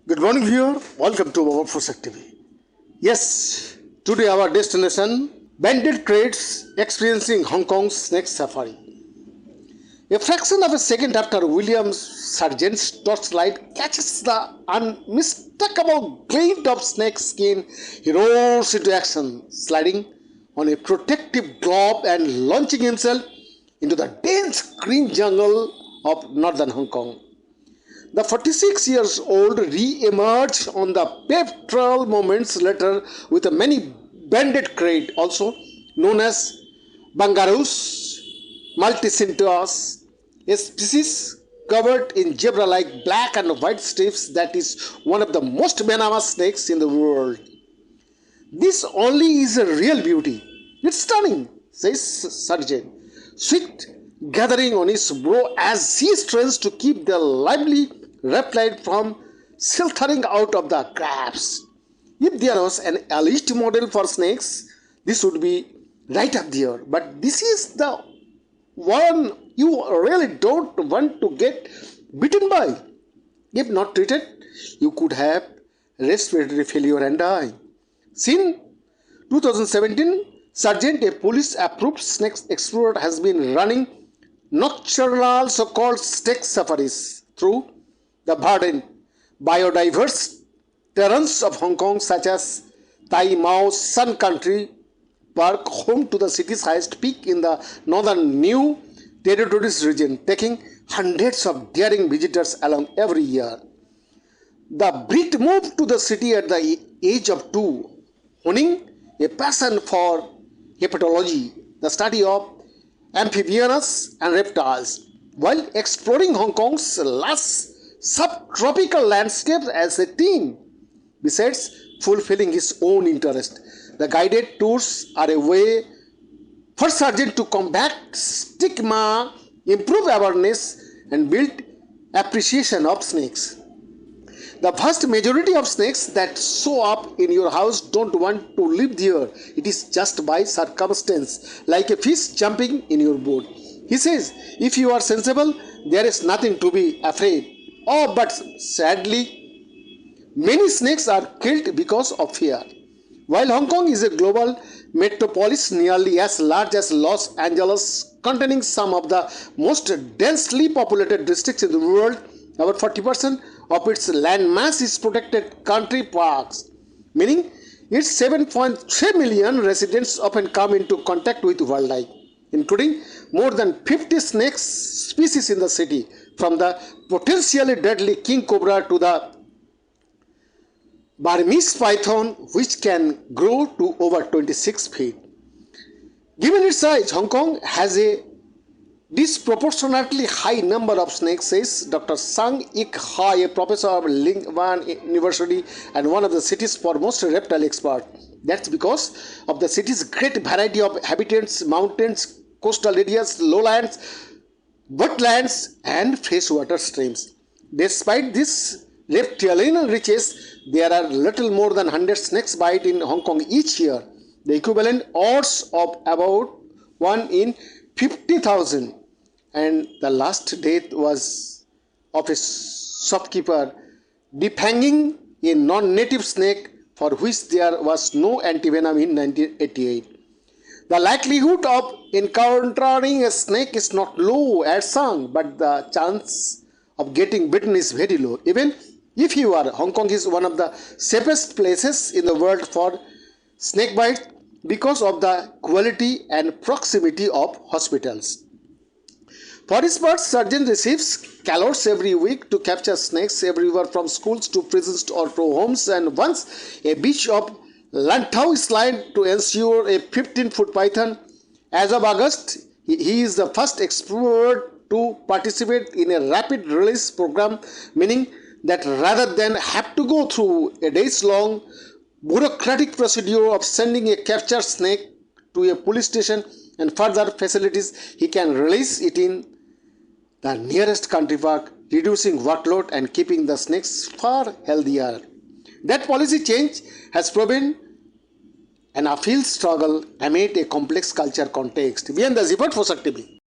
Good morning, viewer. Welcome to our Fosek TV. Yes, today our destination, bandit kraits experiencing Hong Kong's snake safari. A fraction of a second after William Sargent's torchlight catches the unmistakable glint of snake skin, he roars into action, sliding on a protective glove and launching himself into the dense green jungle of northern Hong Kong. The 46-year-old re-emerged on the paved trail moments later with a many banded krait, also known as Bungarus, multicinctus, a species covered in zebra-like black and white stripes that is one of the most venomous snakes in the world. This only is a real beauty. It's stunning, says Sargent, sweat gathering on his brow as he strains to keep the lively reptile from slithering out of the crabs. If there was an elite model for snakes, this would be right up there. But this is the one you really don't want to get bitten by. If not treated, you could have respiratory failure and die. Since 2017, Sargent, a police-approved snake explorer, has been running nocturnal so-called snake safaris through the verdant, biodiverse terrains of Hong Kong, such as Tai Mau Sun Country Park, home to the city's highest peak in the northern New Territories region, taking hundreds of daring visitors along every year. The Brit moved to the city at the age of 2, owning a passion for hepatology, the study of amphibians and reptiles, while exploring Hong Kong's lush subtropical landscapes as a teen. Besides fulfilling his own interest, the guided tours are a way for Sargent to combat stigma, improve awareness, and build appreciation of snakes. The vast majority of snakes that show up in your house don't want to live there. It is just by circumstance, like a fish jumping in your boat. He says, if you are sensible, there is nothing to be afraid. Oh, but sadly, many snakes are killed because of fear. While Hong Kong is a global metropolis nearly as large as Los Angeles, containing some of the most densely populated districts in the world, about 40% of its landmass is protected country parks, meaning its 7.3 million residents often come into contact with wildlife, including more than 50 snake species in the city, from the potentially deadly king cobra to the Burmese python, which can grow to over 26 feet. Given its size, Hong Kong has a disproportionately high number of snakes, says Dr. Sang Ik Ha, a professor of Ling Wan University and one of the city's foremost reptile experts. That's because of the city's great variety of habitats, mountains, coastal areas, lowlands, wetlands, and freshwater streams. Despite this reptilian riches, there are little more than 100 snakes bite in Hong Kong each year, the equivalent odds of about 1 in 50,000. And the last death was of a shopkeeper defanging a non-native snake for which there was no antivenom in 1988. The likelihood of encountering a snake is not low as sung, but the chance of getting bitten is very low. Even if you are, Hong Kong is one of the safest places in the world for snake bites because of the quality and proximity of hospitals. For his part, Sargent receives calots every week to capture snakes everywhere from schools to prisons or to homes, and once a beach of Lantau is lined to ensure a 15-foot python. As of August, he is the first explorer to participate in a rapid release program, meaning that rather than have to go through a days-long bureaucratic procedure of sending a captured snake to a police station and further facilities, he can release it in the nearest country park, reducing workload and keeping the snakes far healthier. That policy change has proven an uphill struggle amid a complex culture context. We are the Zipper Fosek TV.